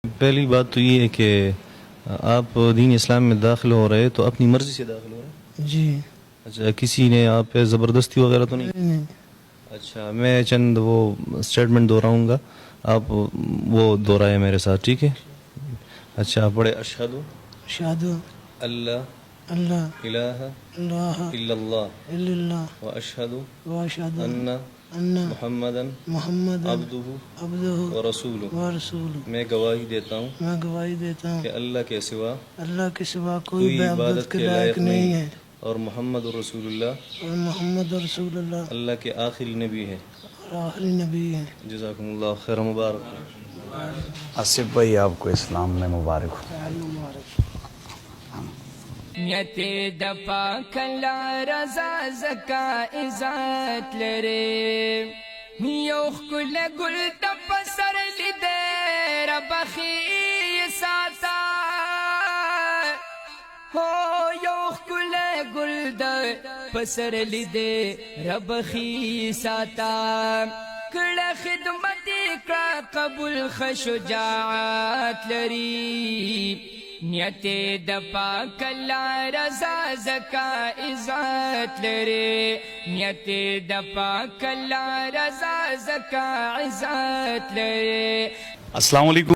پہلی بات تو یہ ہے کہ آپ دین اسلام میں داخل ہو رہے تو اپنی مرضی سے داخل ہو رہے؟ جی اچھا، کسی نے آپ پہ زبردستی وغیرہ تو نہیں؟ نہیں. اچھا، میں چند وہ اسٹیٹمنٹ دہراؤں گا، آپ وہ دہرائے میرے ساتھ، ٹھیک ہے؟ اچھا، آپ پڑھے اشہد اشہد اللہ اللہ الہ الہ الا اللہ الا اللہ واشہد واشہد ان ان محمدا محمد عبدہ عبدہ ورسولہ، ورسولہ. میں گواہی دیتا ہوں میں گواہی دیتا ہوں کہ اللہ کے سوا اللہ کے سوا کوئی کوئی عبادت کے لائق نہیں ہے اور محمد رسول اللہ اور محمد رسول اللہ اللہ کے آخری نبی ہے۔ اور آخری نبی ہے. جزاکم اللہ خیر، مبارک۔ آصف بھائی آپ کو اسلام میں مبارک ہو۔ نیت دپا کلا رضا زکا عزت لرے یو خل گل دپ سر لیدے رب خی ساتا ہو یو خل گل دپ سر لیدے رب خی ساتا کڑا خدمت کا قبول خشجاعت لری نیت دپا کلا رضا زکا عزت لرے نیت دپا کلا رضا زکا عزت لرے۔ السلام علیکم۔